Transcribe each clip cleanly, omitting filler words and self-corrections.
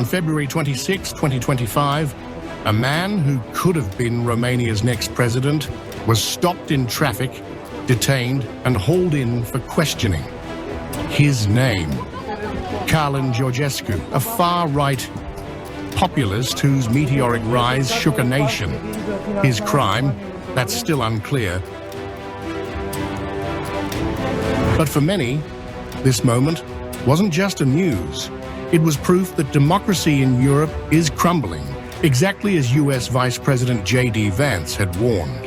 On February 26, 2025, a man who could have been Romania's next president was stopped in traffic, detained and hauled in for questioning. His name, Călin Georgescu, a far-right populist whose meteoric rise shook a nation. His crime, that's still unclear. But for many, this moment wasn't just a news. It was proof that democracy in Europe is crumbling, exactly as US Vice President J.D. Vance had warned.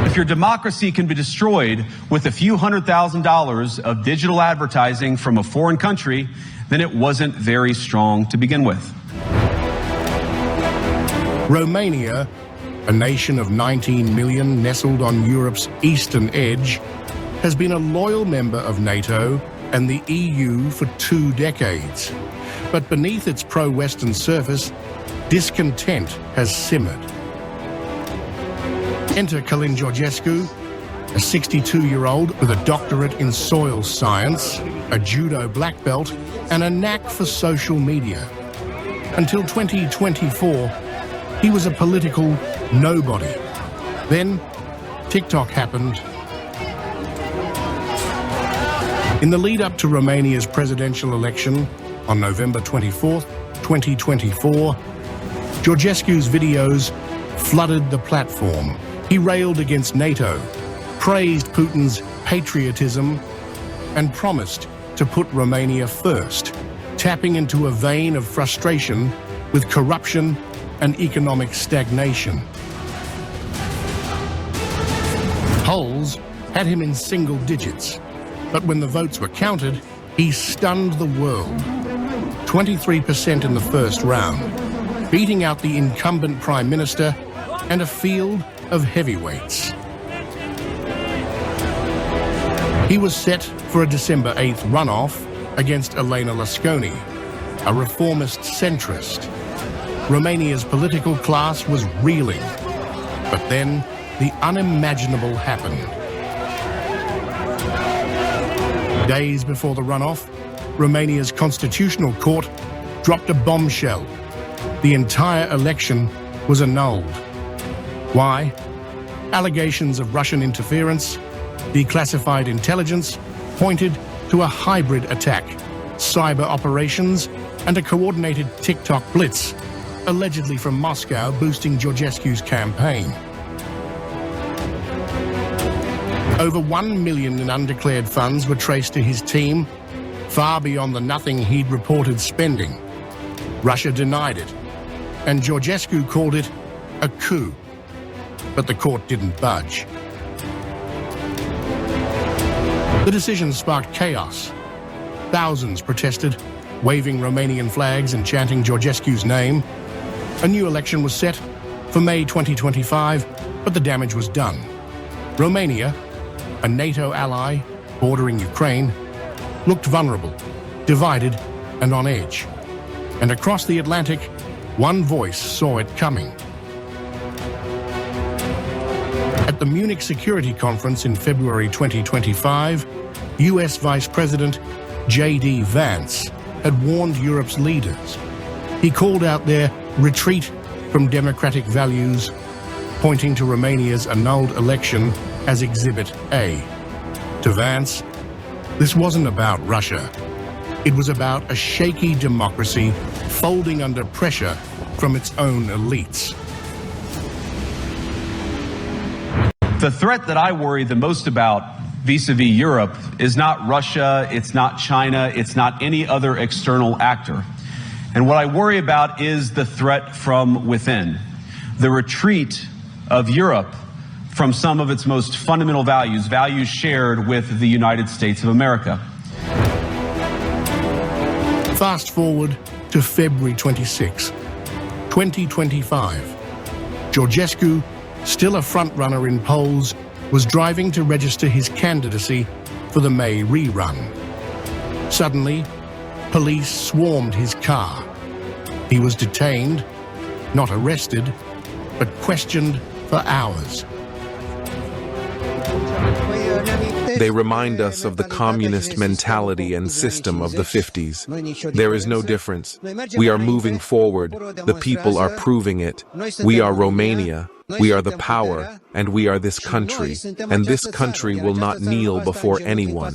If your democracy can be destroyed with a few $100,000 of digital advertising from a foreign country, then it wasn't very strong to begin with. Romania, a nation of 19 million nestled on Europe's eastern edge, has been a loyal member of NATO and the EU for 2 decades. But beneath its pro-Western surface, discontent has simmered. Enter Călin Georgescu, a 62-year-old with a doctorate in soil science, a judo black belt, and a knack for social media. Until 2024, he was a political nobody. Then, TikTok happened. In the lead-up to Romania's presidential election on November 24th, 2024, Georgescu's videos flooded the platform. He railed against NATO, praised Putin's patriotism, and promised to put Romania first, tapping into a vein of frustration with corruption and economic stagnation. Polls had him in single digits, but when the votes were counted, he stunned the world. 23% in the first round, beating out the incumbent Prime Minister and a field of heavyweights. He was set for a December 8th runoff against Elena Lasconi, a reformist centrist. Romania's political class was reeling, but then the unimaginable happened. Days before the runoff, Romania's constitutional court dropped a bombshell. The entire election was annulled. Why? Allegations of Russian interference, declassified intelligence, pointed to a hybrid attack, cyber operations, and a coordinated TikTok blitz, allegedly from Moscow, boosting Georgescu's campaign. Over 1 million in undeclared funds were traced to his team, far beyond the nothing he'd reported spending. Russia denied it, and Georgescu called it a coup. But the court didn't budge. The decision sparked chaos. Thousands protested, waving Romanian flags and chanting Georgescu's name. A new election was set for May 2025, but the damage was done. Romania, a NATO ally bordering Ukraine, looked vulnerable, divided and on edge. And across the Atlantic, one voice saw it coming. At the Munich Security Conference in February 2025, US Vice President J.D. Vance had warned Europe's leaders. He called out their retreat from democratic values, pointing to Romania's annulled election as Exhibit A. To Vance, this wasn't about Russia. It was about a shaky democracy folding under pressure from its own elites. The threat that I worry the most about vis-a-vis Europe is not Russia, it's not China, it's not any other external actor. And what I worry about is the threat from within, the retreat of Europe from some of its most fundamental values, values shared with the United States of America. Fast forward to February 26, 2025. Georgescu, still a frontrunner in polls, was driving to register his candidacy for the May rerun. Suddenly, police swarmed his car. He was detained, not arrested, but questioned for hours. They remind us of the communist mentality and system of the 50s. There is no difference. We are moving forward. The people are proving it. We are Romania. We are the power, and we are this country. And this country will not kneel before anyone.